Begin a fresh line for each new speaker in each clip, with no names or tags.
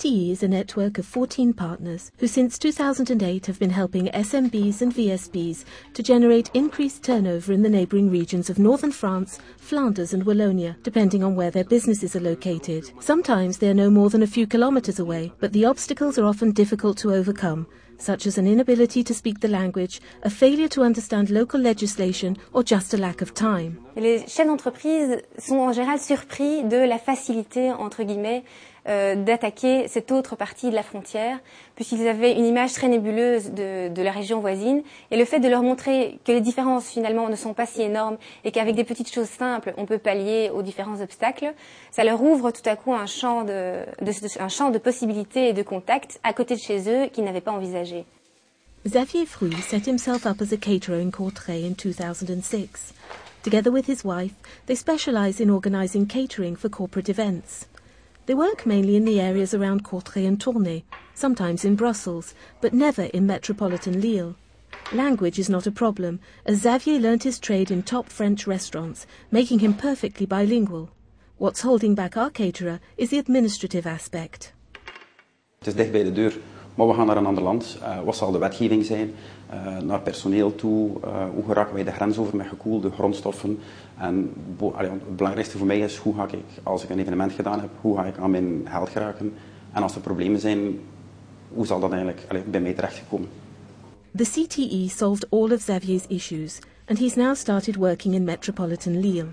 CTE is a network of 14 partners who since 2008 have been helping SMBs and VSBs to generate increased turnover in the neighbouring regions of northern France, Flanders and Wallonia, depending on where their businesses are located. Sometimes they are no more than a few kilometres away, but the obstacles are often difficult to overcome, such as an inability to speak the language, a failure to understand local legislation or just a lack of time.
Les chefs d'entreprise sont en général surpris de la facilité, entre guillemets, d'attaquer cette autre partie de la frontière, puisqu'ils avaient une image très nébuleuse de la région voisine, et le fait de leur montrer que les différences finalement ne sont pas si énormes et qu'avec des petites choses simples on peut pallier aux différents obstacles, ça leur ouvre tout à coup un champ de possibilités et de contacts à côté de chez eux qu'ils n'avaient pas envisagé.
Xavier Fruy set himself up as a caterer in Courtrai in 2006. Together with his wife, they specialise in organising catering for corporate events. They work mainly in the areas around Courtrai and Tournai, sometimes in Brussels, but never in metropolitan Lille. Language is not a problem, as Xavier learnt his trade in top French restaurants, making him perfectly bilingual. What's holding back our caterer is the administrative aspect.
Het is dicht bij de deur, maar we gaan naar een ander land. Wat zal de wetgeving zijn? Naar personeel toe, hoe geraken wij de grens over met gekoelde grondstoffen? En het belangrijkste voor mij is, hoe ga ik, als ik een evenement gedaan heb, hoe ga ik aan mijn geld geraken? En als er problemen zijn, hoe zal dat eigenlijk bij mij terechtgekomen?
The CTE solved all of Xavier's issues, and he's now started working in metropolitan Lille.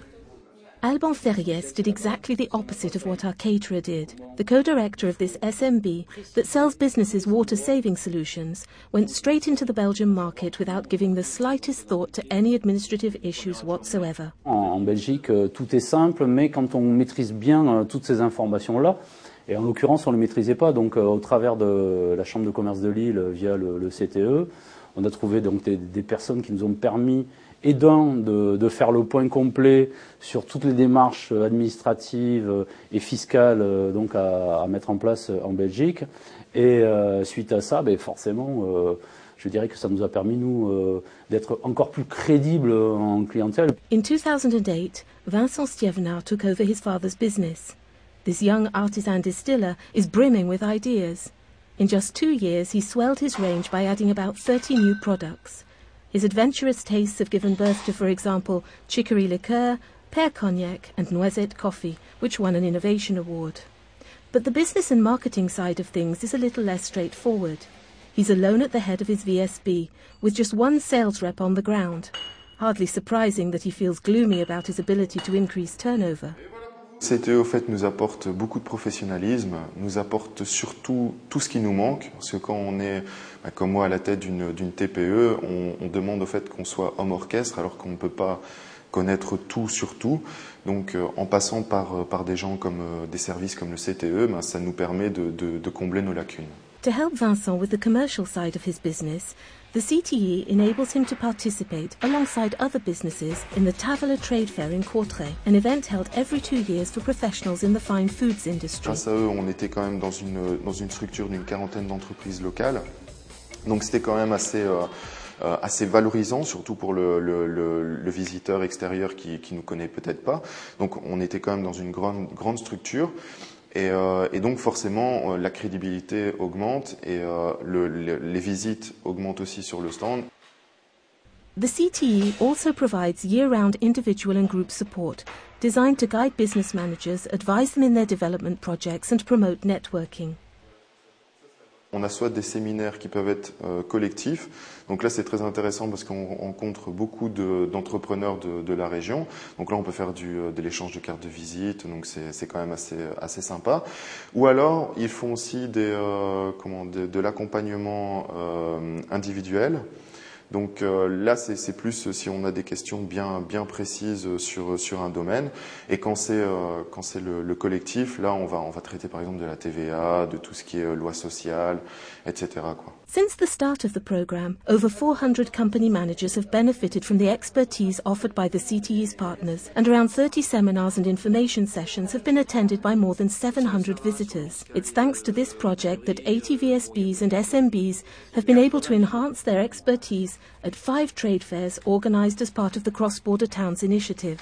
Alban Ferriès did exactly the opposite of what our caterer did. The co-director of this SMB that sells businesses water-saving solutions went straight into the Belgian market without giving the slightest thought to any administrative issues whatsoever.
En Belgique, tout est simple, mais quand on maîtrise bien toutes ces informations-là, et en l'occurrence on ne les maîtrisait pas, donc au travers de la Chambre de commerce de Lille via le CTE, on a trouvé donc des personnes qui nous ont permis de faire le point complet sur toutes les démarches administratives et fiscales donc à mettre en place en Belgique. Et suite à ça, forcément, je dirais que ça nous a permis, nous, d'être encore plus crédibles en clientèle.
In 2008, Vincent Stievenard took over his father's business. This young artisan distiller is brimming with ideas. In just 2 years, he swelled his range by adding about 30 new products. His adventurous tastes have given birth to, for example, chicory liqueur, pear cognac and noisette coffee, which won an innovation award. But the business and marketing side of things is a little less straightforward. He's alone at the head of his VSB, with just one sales rep on the ground. Hardly surprising that he feels gloomy about his ability to increase turnover.
CTE, au fait, nous apporte beaucoup de professionnalisme, nous apporte surtout tout ce qui nous manque, parce que quand on est, comme moi, à la tête d'une TPE, on demande au fait qu'on soit homme orchestre, alors qu'on ne peut pas connaître tout sur tout. Donc, en passant par des gens comme des services comme le CTE, ça nous permet de combler nos lacunes.
To help Vincent with the commercial side of his business, the CTE enables him to participate alongside other businesses in the Tavola Trade Fair in Courtrai, an event held every 2 years for professionals in the fine foods industry.
Grâce à eux, on était quand même dans une structure d'une 40aine d'entreprises locales. Donc c'était quand même assez valorisant, surtout pour le visiteur extérieur qui nous connaît peut-être pas. Donc on était quand même dans une grande structure. Et donc forcément la crédibilité augmente et les visites augmentent aussi sur le stand.
The CTE also provides year-round individual and group support designed to guide business managers, advise them in their development projects and promote networking.
On a soit des séminaires qui peuvent être collectifs, donc là c'est très intéressant parce qu'on rencontre beaucoup d'entrepreneurs de la région, donc là on peut faire de l'échange de cartes de visite, donc c'est quand même assez sympa. Ou alors ils font aussi de l'accompagnement individuel. Donc là, c'est plus si on a des questions bien précises sur un domaine. Et quand c'est le collectif, là, on va traiter par exemple de la TVA, de tout ce qui est loi sociale, etc., quoi.
Since the start of the program, over 400 company managers have benefited from the expertise offered by the CTE's partners, and around 30 seminars and information sessions have been attended by more than 700 visitors. It's thanks to this project that 80 VSBs and SMBs have been able to enhance their expertise at 5 trade fairs organised as part of the Cross Border Towns initiative.